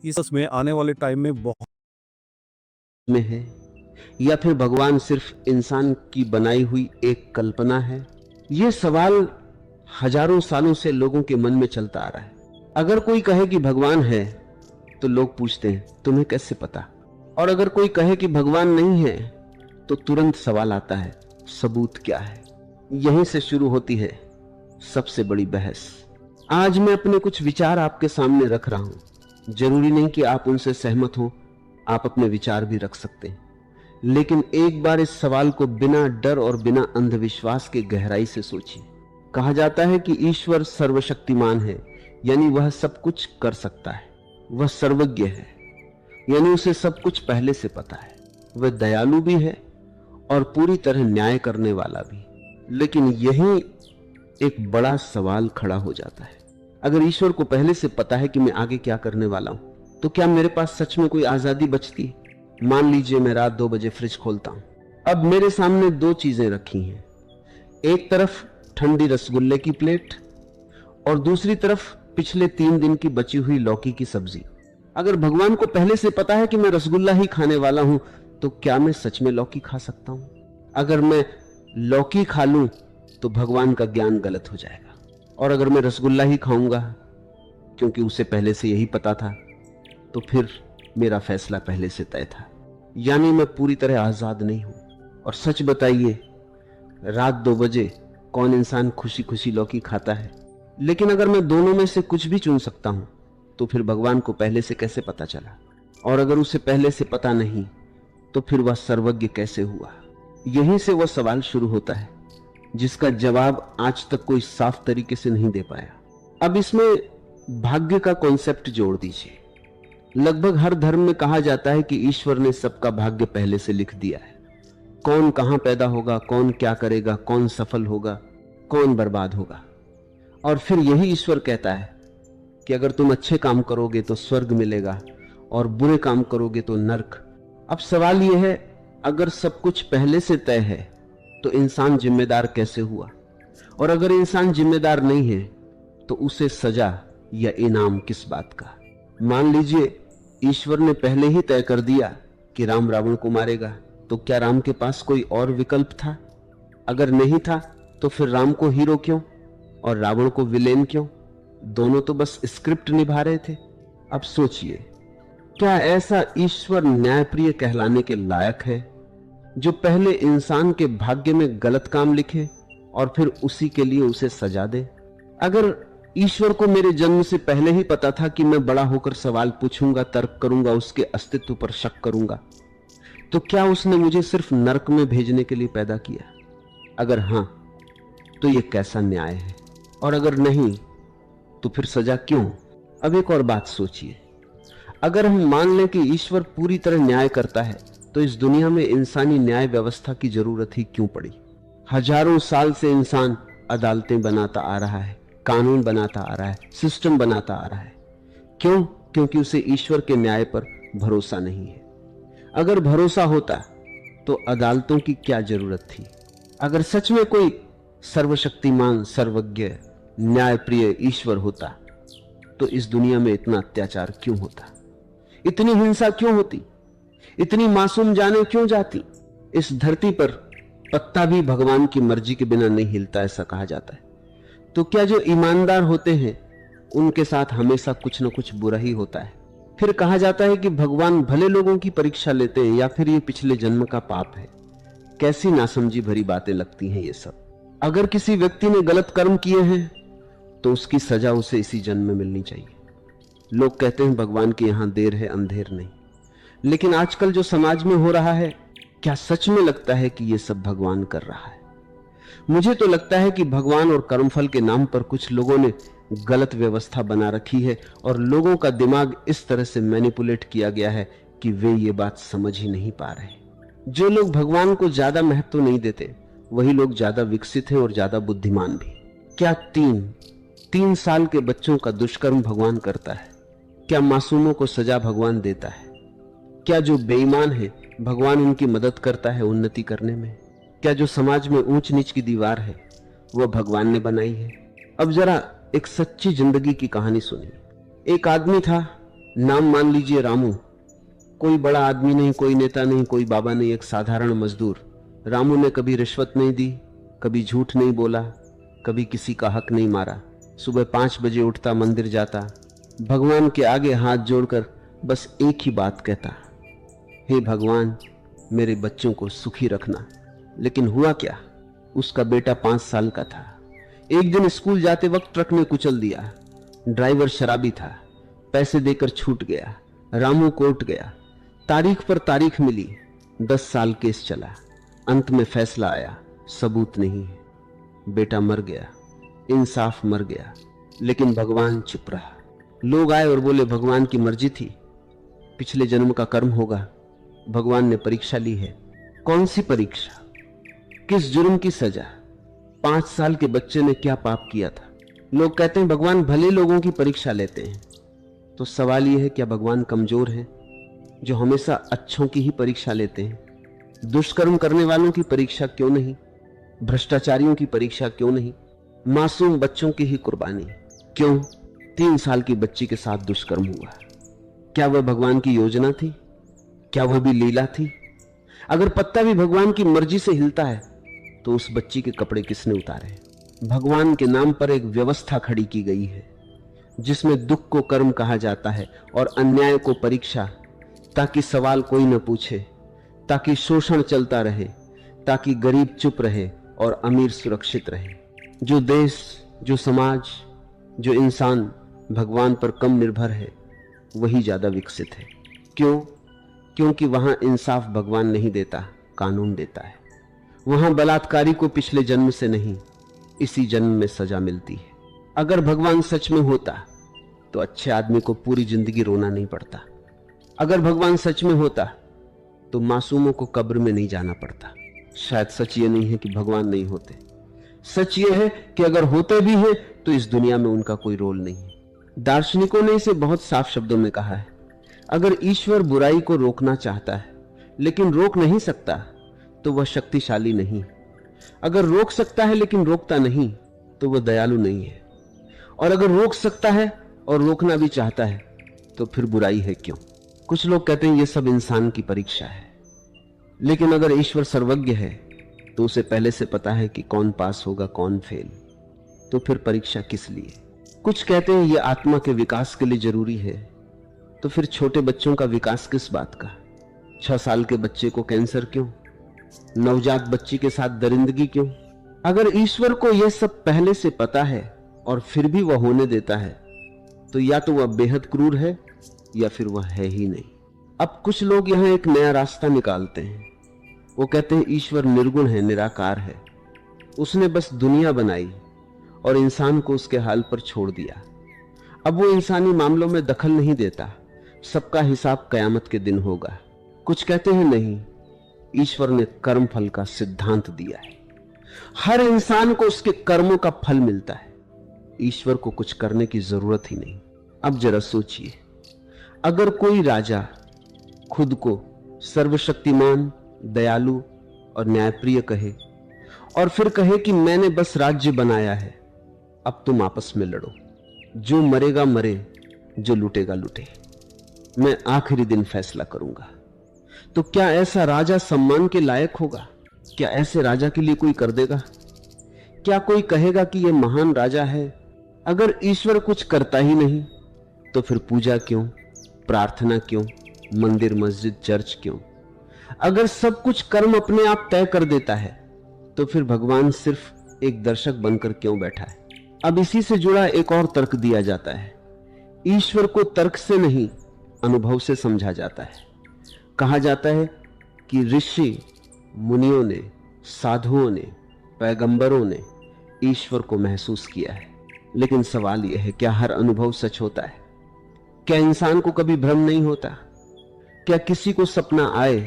इस में आने वाले टाइम में बहुत में है, या फिर भगवान सिर्फ इंसान की बनाई हुई एक कल्पना है? यह सवाल हजारों सालों से लोगों के मन में चलता आ रहा है। अगर कोई कहे कि भगवान है तो लोग पूछते हैं तुम्हें कैसे पता, और अगर कोई कहे कि भगवान नहीं है तो तुरंत सवाल आता है सबूत क्या है। यहीं से शुरू होती है सबसे बड़ी बहस। आज मैं अपने कुछ विचार आपके सामने रख रहा हूं। जरूरी नहीं कि आप उनसे सहमत हो, आप अपने विचार भी रख सकते हैं, लेकिन एक बार इस सवाल को बिना डर और बिना अंधविश्वास के गहराई से सोचिए। कहा जाता है कि ईश्वर सर्वशक्तिमान है, यानी वह सब कुछ कर सकता है। वह सर्वज्ञ है, यानी उसे सब कुछ पहले से पता है। वह दयालु भी है और पूरी तरह न्याय करने वाला भी। लेकिन यही एक बड़ा सवाल खड़ा हो जाता है। अगर ईश्वर को पहले से पता है कि मैं आगे क्या करने वाला हूं, तो क्या मेरे पास सच में कोई आजादी बचती है? मान लीजिए मैं रात 2 बजे फ्रिज खोलता हूं। अब मेरे सामने 2 चीजें रखी हैं, एक तरफ ठंडी रसगुल्ले की प्लेट और दूसरी तरफ पिछले 3 दिन की बची हुई लौकी की सब्जी। अगर भगवान को पहले से पता है कि मैं रसगुल्ला ही खाने वाला हूं, तो क्या मैं सच में लौकी खा सकता हूं? अगर मैं लौकी खा लूं तो भगवान का ज्ञान गलत हो जाएगा, और अगर मैं रसगुल्ला ही खाऊंगा क्योंकि उसे पहले से यही पता था, तो फिर मेरा फैसला पहले से तय था, यानी मैं पूरी तरह आजाद नहीं हूं। और सच बताइए, रात 2 बजे कौन इंसान खुशी खुशी लौकी खाता है? लेकिन अगर मैं दोनों में से कुछ भी चुन सकता हूं, तो फिर भगवान को पहले से कैसे पता चला? और अगर उसे पहले से पता नहीं, तो फिर वह सर्वज्ञ कैसे हुआ? यहीं से वह सवाल शुरू होता है जिसका जवाब आज तक कोई साफ तरीके से नहीं दे पाया। अब इसमें भाग्य का कॉन्सेप्ट जोड़ दीजिए। लगभग हर धर्म में कहा जाता है कि ईश्वर ने सबका भाग्य पहले से लिख दिया है। कौन कहां पैदा होगा, कौन क्या करेगा, कौन सफल होगा, कौन बर्बाद होगा। और फिर यही ईश्वर कहता है कि अगर तुम अच्छे काम करोगे तो स्वर्ग मिलेगा और बुरे काम करोगे तो नरक। अब सवाल यह है, अगर सब कुछ पहले से तय है तो इंसान जिम्मेदार कैसे हुआ? और अगर इंसान जिम्मेदार नहीं है तो उसे सजा या इनाम किस बात का? मान लीजिए ईश्वर ने पहले ही तय कर दिया कि राम रावण को मारेगा, तो क्या राम के पास कोई और विकल्प था? अगर नहीं था तो फिर राम को हीरो क्यों और रावण को विलेन क्यों? दोनों तो बस स्क्रिप्ट निभा रहे थे। अब सोचिए, क्या ऐसा ईश्वर न्यायप्रिय कहलाने के लायक है जो पहले इंसान के भाग्य में गलत काम लिखे और फिर उसी के लिए उसे सजा दे? अगर ईश्वर को मेरे जन्म से पहले ही पता था कि मैं बड़ा होकर सवाल पूछूंगा, तर्क करूंगा, उसके अस्तित्व पर शक करूंगा, तो क्या उसने मुझे सिर्फ नरक में भेजने के लिए पैदा किया? अगर हां, तो यह कैसा न्याय है? और अगर नहीं, तो फिर सजा क्यों? अब एक और बात सोचिए, अगर हम मान लें कि ईश्वर पूरी तरह न्याय करता है, तो इस दुनिया में इंसानी न्याय व्यवस्था की जरूरत ही क्यों पड़ी? हजारों साल से इंसान अदालतें बनाता आ रहा है, कानून बनाता आ रहा है, सिस्टम बनाता आ रहा है। क्यों? क्योंकि उसे ईश्वर के न्याय पर भरोसा नहीं है। अगर भरोसा होता तो अदालतों की क्या जरूरत थी? अगर सच में कोई सर्वशक्तिमान, सर्वज्ञ, न्यायप्रिय ईश्वर होता, तो इस दुनिया में इतना अत्याचार क्यों होता? इतनी हिंसा क्यों होती? इतनी मासूम जानें क्यों जाती? इस धरती पर पत्ता भी भगवान की मर्जी के बिना नहीं हिलता, ऐसा कहा जाता है। तो क्या जो ईमानदार होते हैं उनके साथ हमेशा कुछ न कुछ बुरा ही होता है? फिर कहा जाता है कि भगवान भले लोगों की परीक्षा लेते हैं, या फिर ये पिछले जन्म का पाप है। कैसी नासमझी भरी बातें लगती हैं ये सब। अगर किसी व्यक्ति ने गलत कर्म किए हैं तो उसकी सजा उसे इसी जन्म में मिलनी चाहिए। लोग कहते हैं भगवान के यहां देर है अंधेर नहीं, लेकिन आजकल जो समाज में हो रहा है, क्या सच में लगता है कि यह सब भगवान कर रहा है? मुझे तो लगता है कि भगवान और कर्मफल के नाम पर कुछ लोगों ने गलत व्यवस्था बना रखी है और लोगों का दिमाग इस तरह से मैनिपुलेट किया गया है कि वे ये बात समझ ही नहीं पा रहे। जो लोग भगवान को ज्यादा महत्व नहीं देते, वही लोग ज्यादा विकसित हैं और ज्यादा बुद्धिमान भी। क्या 3 साल के बच्चों का दुष्कर्म भगवान करता है? क्या मासूमों को सजा भगवान देता है? क्या जो बेईमान है भगवान उनकी मदद करता है उन्नति करने में? क्या जो समाज में ऊंच नीच की दीवार है वह भगवान ने बनाई है? अब जरा एक सच्ची जिंदगी की कहानी सुनिए। एक आदमी था, नाम मान लीजिए रामू। कोई बड़ा आदमी नहीं, कोई नेता नहीं, कोई बाबा नहीं, एक साधारण मजदूर। रामू ने कभी रिश्वत नहीं दी, कभी झूठ नहीं बोला, कभी किसी का हक नहीं मारा। सुबह 5 बजे उठता, मंदिर जाता, भगवान के आगे हाथ जोड़कर बस एक ही बात कहता, हे भगवान मेरे बच्चों को सुखी रखना। लेकिन हुआ क्या, उसका बेटा 5 साल का था। एक दिन स्कूल जाते वक्त ट्रक ने कुचल दिया। ड्राइवर शराबी था, पैसे देकर छूट गया। रामू कोर्ट गया, तारीख पर तारीख मिली, 10 साल केस चला। अंत में फैसला आया, सबूत नहीं है, बेटा मर गया, इंसाफ मर गया। लेकिन भगवान चुप रहा। लोग आए और बोले भगवान की मर्जी थी, पिछले जन्म का कर्म होगा। भगवान ने परीक्षा ली है। कौन सी परीक्षा, किस जुर्म की सजा? 5 साल के बच्चे ने क्या पाप किया था? लोग कहते हैं भगवान भले लोगों की परीक्षा लेते हैं। तो सवाल यह है, क्या भगवान कमजोर है जो हमेशा अच्छों की ही परीक्षा लेते हैं? दुष्कर्म करने वालों की परीक्षा क्यों नहीं? भ्रष्टाचारियों की परीक्षा क्यों नहीं? मासूम बच्चों की ही कुर्बानी क्यों? 3 साल की बच्ची के साथ दुष्कर्म हुआ। क्या वह भगवान की योजना थी? क्या वह भी लीला थी? अगर पत्ता भी भगवान की मर्जी से हिलता है तो उस बच्ची के कपड़े किसने उतारे? भगवान के नाम पर एक व्यवस्था खड़ी की गई है जिसमें दुख को कर्म कहा जाता है और अन्याय को परीक्षा, ताकि सवाल कोई न पूछे, ताकि शोषण चलता रहे, ताकि गरीब चुप रहे और अमीर सुरक्षित रहे। जो देश, जो समाज, जो इंसान भगवान पर कम निर्भर है वही ज्यादा विकसित है। क्यों? क्योंकि वहां इंसाफ भगवान नहीं देता, कानून देता है। वहां बलात्कारी को पिछले जन्म से नहीं, इसी जन्म में सजा मिलती है। अगर भगवान सच में होता तो अच्छे आदमी को पूरी जिंदगी रोना नहीं पड़ता। अगर भगवान सच में होता तो मासूमों को कब्र में नहीं जाना पड़ता। शायद सच ये नहीं है कि भगवान नहीं होते, सच ये है कि अगर होते भी हैं तो इस दुनिया में उनका कोई रोल नहीं है। दार्शनिकों ने इसे बहुत साफ शब्दों में कहा है, अगर ईश्वर बुराई को रोकना चाहता है लेकिन रोक नहीं सकता तो वह शक्तिशाली नहीं। अगर रोक सकता है लेकिन रोकता नहीं तो वह दयालु नहीं है। और अगर रोक सकता है और रोकना भी चाहता है तो फिर बुराई है क्यों? कुछ लोग कहते हैं यह सब इंसान की परीक्षा है, लेकिन अगर ईश्वर सर्वज्ञ है तो उसे पहले से पता है कि कौन पास होगा कौन फेल, तो फिर परीक्षा किस लिए? कुछ कहते हैं यह आत्मा के विकास के लिए जरूरी है, तो फिर छोटे बच्चों का विकास किस बात का? 6 साल के बच्चे को कैंसर क्यों? नवजात बच्ची के साथ दरिंदगी क्यों? अगर ईश्वर को यह सब पहले से पता है और फिर भी वह होने देता है तो या तो वह बेहद क्रूर है या फिर वह है ही नहीं। अब कुछ लोग यहां एक नया रास्ता निकालते हैं। वो कहते हैं ईश्वर निर्गुण है, निराकार है, उसने बस दुनिया बनाई और इंसान को उसके हाल पर छोड़ दिया। अब वो इंसानी मामलों में दखल नहीं देता, सबका हिसाब कयामत के दिन होगा। कुछ कहते हैं नहीं, ईश्वर ने कर्म फल का सिद्धांत दिया है, हर इंसान को उसके कर्मों का फल मिलता है, ईश्वर को कुछ करने की जरूरत ही नहीं। अब जरा सोचिए, अगर कोई राजा खुद को सर्वशक्तिमान, दयालु और न्यायप्रिय कहे और फिर कहे कि मैंने बस राज्य बनाया है, अब तुम आपस में लड़ो, जो मरेगा मरे, जो लूटेगा लूटे, मैं आखिरी दिन फैसला करूंगा, तो क्या ऐसा राजा सम्मान के लायक होगा? क्या ऐसे राजा के लिए कोई कर देगा? क्या कोई कहेगा कि यह महान राजा है? अगर ईश्वर कुछ करता ही नहीं तो फिर पूजा क्यों, प्रार्थना क्यों, मंदिर मस्जिद चर्च क्यों? अगर सब कुछ कर्म अपने आप तय कर देता है तो फिर भगवान सिर्फ एक दर्शक बनकर क्यों बैठा है? अब इसी से जुड़ा एक और तर्क दिया जाता है, ईश्वर को तर्क से नहीं अनुभव से समझा जाता है। कहा जाता है कि ऋषि मुनियों ने, साधुओं ने, पैगंबरों ने ईश्वर को महसूस किया है। लेकिन सवाल यह है, क्या हर अनुभव सच होता है? क्या इंसान को कभी भ्रम नहीं होता? क्या किसी को सपना आए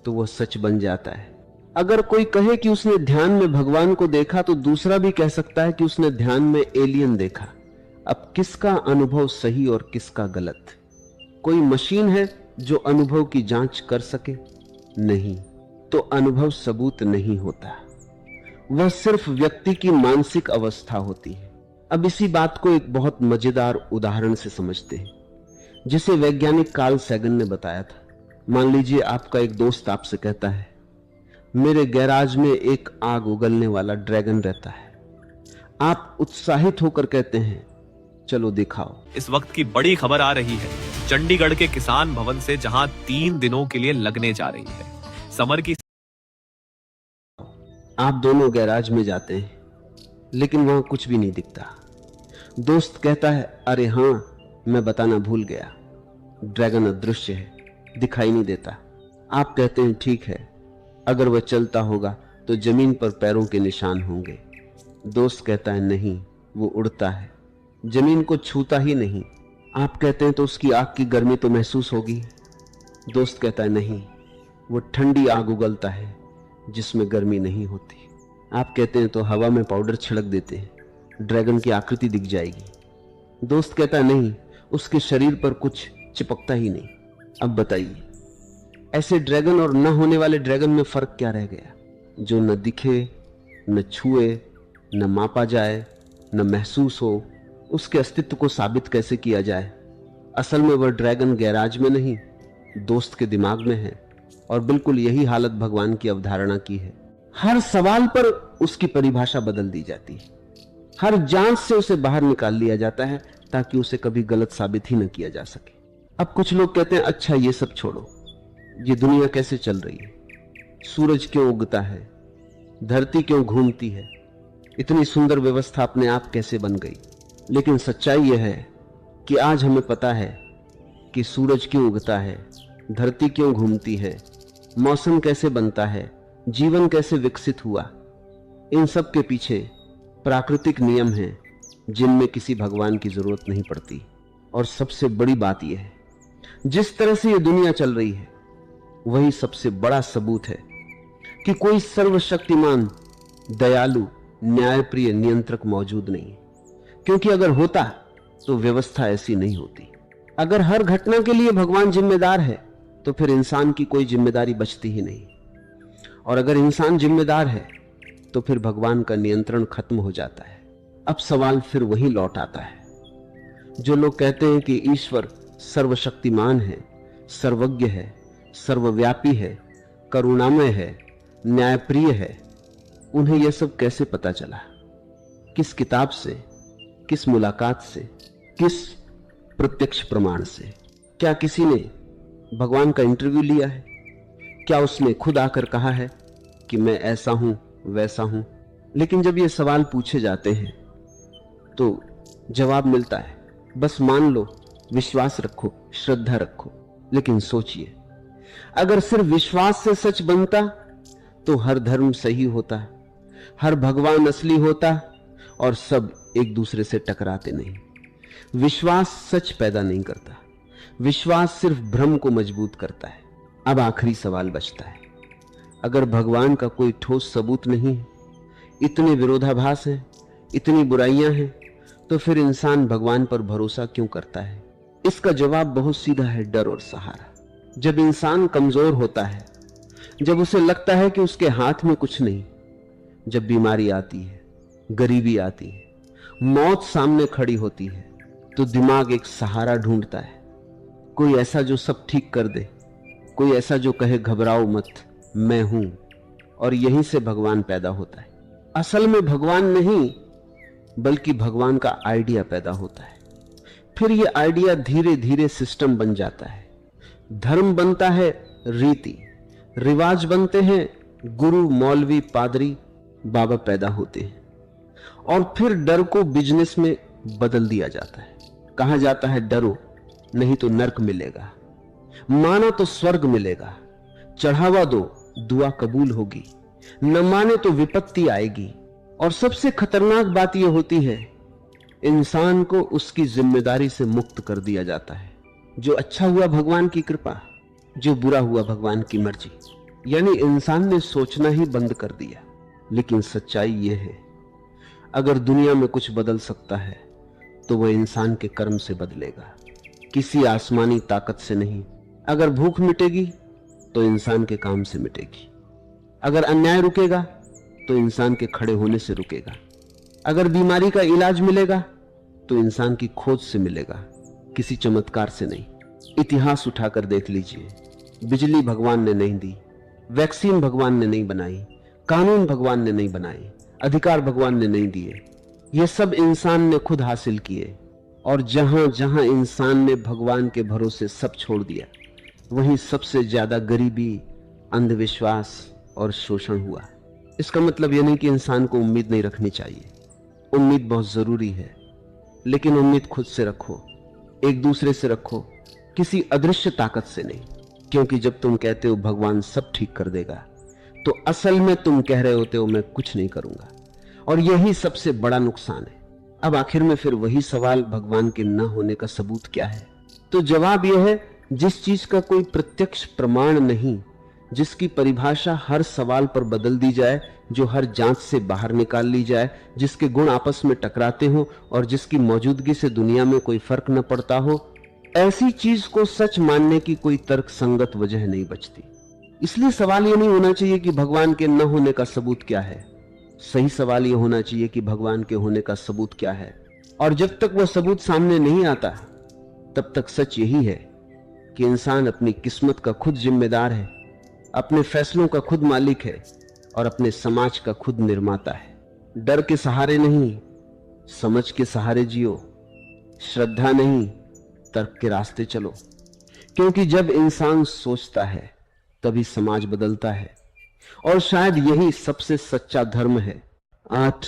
तो वह सच बन जाता है? अगर कोई कहे कि उसने ध्यान में भगवान को देखा तो दूसरा भी कह सकता है कि उसने ध्यान में एलियन देखा। अब किसका अनुभव सही और किसका गलत? कोई मशीन है जो अनुभव की जांच कर सके? नहीं, तो अनुभव सबूत नहीं होता, वह सिर्फ व्यक्ति की मानसिक अवस्था होती है। अब इसी बात को एक बहुत मजेदार उदाहरण से समझते हैं। जिसे वैज्ञानिक कार्ल सैगन ने बताया था। मान लीजिए आपका एक दोस्त आपसे कहता है, मेरे गैराज में एक आग उगलने वाला ड्रैगन रहता है। आप उत्साहित होकर कहते हैं, चलो दिखाओ। इस वक्त की बड़ी खबर आ रही है चंडीगढ़ के किसान भवन से, जहां 3 दिनों के लिए लगने जा रही है समर की। आप दोनों गैराज में जाते हैं, लेकिन वहां कुछ भी नहीं दिखता। दोस्त कहता है, अरे हां, मैं बताना भूल गया, ड्रैगन अदृश्य है, दिखाई नहीं देता। आप कहते हैं, ठीक है, अगर वह चलता होगा तो जमीन पर पैरों के निशान होंगे। दोस्त कहता है, नहीं, वो उड़ता है, जमीन को छूता ही नहीं। आप कहते हैं, तो उसकी आग की गर्मी तो महसूस होगी। दोस्त कहता है, नहीं, वो ठंडी आग उगलता है जिसमें गर्मी नहीं होती। आप कहते हैं, तो हवा में पाउडर छिड़क देते हैं, ड्रैगन की आकृति दिख जाएगी। दोस्त कहता है, नहीं, उसके शरीर पर कुछ चिपकता ही नहीं। अब बताइए, ऐसे ड्रैगन और न होने वाले ड्रैगन में फर्क क्या रह गया? जो न दिखे, न छुए, न मापा जाए, न महसूस हो, उसके अस्तित्व को साबित कैसे किया जाए? असल में वह ड्रैगन गैराज में नहीं, दोस्त के दिमाग में है। और बिल्कुल यही हालत भगवान की अवधारणा की है। हर सवाल पर उसकी परिभाषा बदल दी जाती है, हर जांच से उसे बाहर निकाल लिया जाता है ताकि उसे कभी गलत साबित ही न किया जा सके। अब कुछ लोग कहते हैं, अच्छा ये सब छोड़ो, ये दुनिया कैसे चल रही है? सूरज क्यों उगता है? धरती क्यों घूमती है? इतनी सुंदर व्यवस्था अपने आप कैसे बन गई? लेकिन सच्चाई यह है कि आज हमें पता है कि सूरज क्यों उगता है, धरती क्यों घूमती है, मौसम कैसे बनता है, जीवन कैसे विकसित हुआ। इन सब के पीछे प्राकृतिक नियम हैं जिनमें किसी भगवान की जरूरत नहीं पड़ती। और सबसे बड़ी बात यह है, जिस तरह से यह दुनिया चल रही है वही सबसे बड़ा सबूत है कि कोई सर्वशक्तिमान, दयालु, न्यायप्रिय नियंत्रक मौजूद नहीं। क्योंकि अगर होता तो व्यवस्था ऐसी नहीं होती। अगर हर घटना के लिए भगवान जिम्मेदार है तो फिर इंसान की कोई जिम्मेदारी बचती ही नहीं। और अगर इंसान जिम्मेदार है तो फिर भगवान का नियंत्रण खत्म हो जाता है। अब सवाल फिर वही लौट आता है। जो लोग कहते हैं कि ईश्वर सर्वशक्तिमान है, सर्वज्ञ है, सर्वव्यापी है, करुणामय है, न्यायप्रिय है, उन्हें यह सब कैसे पता चला? किस किताब से, किस मुलाकात से, किस प्रत्यक्ष प्रमाण से? क्या किसी ने भगवान का इंटरव्यू लिया है? क्या उसने खुद आकर कहा है कि मैं ऐसा हूं, वैसा हूं? लेकिन जब ये सवाल पूछे जाते हैं तो जवाब मिलता है, बस मान लो, विश्वास रखो, श्रद्धा रखो। लेकिन सोचिए, अगर सिर्फ विश्वास से सच बनता तो हर धर्म सही होता, हर भगवान असली होता और सब एक दूसरे से टकराते नहीं। विश्वास सच पैदा नहीं करता, विश्वास सिर्फ भ्रम को मजबूत करता है। अब आखिरी सवाल बचता है, अगर भगवान का कोई ठोस सबूत नहीं है, इतने विरोधाभास हैं, इतनी बुराइयां हैं, तो फिर इंसान भगवान पर भरोसा क्यों करता है? इसका जवाब बहुत सीधा है, डर और सहारा। जब इंसान कमजोर होता है, जब उसे लगता है कि उसके हाथ में कुछ नहीं, जब बीमारी आती है, गरीबी आती है, मौत सामने खड़ी होती है, तो दिमाग एक सहारा ढूंढता है। कोई ऐसा जो सब ठीक कर दे, कोई ऐसा जो कहे घबराओ मत, मैं हूं। और यहीं से भगवान पैदा होता है। असल में भगवान नहीं, बल्कि भगवान का आइडिया पैदा होता है। फिर यह आइडिया धीरे धीरे सिस्टम बन जाता है। धर्म बनता है रीति, रिवाज बनते हैं, गुरु, मौलवी, पादरी, बाबा पैदा होते हैं। और फिर डर को बिजनेस में बदल दिया जाता है। कहा जाता है, डरो नहीं तो नर्क मिलेगा, मानो तो स्वर्ग मिलेगा, चढ़ावा दो, दुआ कबूल होगी, न माने तो विपत्ति आएगी। और सबसे खतरनाक बात यह होती है, इंसान को उसकी जिम्मेदारी से मुक्त कर दिया जाता है। जो अच्छा हुआ भगवान की कृपा, जो बुरा हुआ भगवान की मर्जी। यानी इंसान ने सोचना ही बंद कर दिया। लेकिन सच्चाई यह है, अगर दुनिया में कुछ बदल सकता है तो वह इंसान के कर्म से बदलेगा, किसी आसमानी ताकत से नहीं। अगर भूख मिटेगी तो इंसान के काम से मिटेगी। अगर अन्याय रुकेगा तो इंसान के खड़े होने से रुकेगा। अगर बीमारी का इलाज मिलेगा तो इंसान की खोज से मिलेगा, किसी चमत्कार से नहीं। इतिहास उठाकर देख लीजिए, बिजली भगवान ने नहीं दी, वैक्सीन भगवान ने नहीं बनाई, कानून भगवान ने नहीं बनाए, अधिकार भगवान ने नहीं दिए, ये सब इंसान ने खुद हासिल किए। और जहां जहां इंसान ने भगवान के भरोसे सब छोड़ दिया, वहीं सबसे ज्यादा गरीबी, अंधविश्वास और शोषण हुआ। इसका मतलब यह नहीं कि इंसान को उम्मीद नहीं रखनी चाहिए, उम्मीद बहुत जरूरी है, लेकिन उम्मीद खुद से रखो, एक दूसरे से रखो, किसी अदृश्य ताकत से नहीं। क्योंकि जब तुम कहते हो भगवान सब ठीक कर देगा, तो असल में तुम कह रहे होते हो मैं कुछ नहीं करूंगा, और यही सबसे बड़ा नुकसान है। अब आखिर में फिर वही सवाल, भगवान के न होने का सबूत क्या है? तो जवाब यह है, जिस चीज का कोई प्रत्यक्ष प्रमाण नहीं, जिसकी परिभाषा हर सवाल पर बदल दी जाए, जो हर जांच से बाहर निकाल ली जाए, जिसके गुण आपस में टकराते हो और जिसकी मौजूदगी से दुनिया में कोई फर्क न पड़ता हो, ऐसी चीज को सच मानने की कोई तर्क संगत वजह नहीं बचती। इसलिए सवाल यह नहीं होना चाहिए कि भगवान के न होने का सबूत क्या है, सही सवाल यह होना चाहिए कि भगवान के होने का सबूत क्या है। और जब तक वह सबूत सामने नहीं आता, तब तक सच यही है कि इंसान अपनी किस्मत का खुद जिम्मेदार है, अपने फैसलों का खुद मालिक है और अपने समाज का खुद निर्माता है। डर के सहारे नहीं, समझ के सहारे जियो, श्रद्धा नहीं, तर्क के रास्ते चलो। क्योंकि जब इंसान सोचता है तभी समाज बदलता है, और शायद यही सबसे सच्चा धर्म है। 8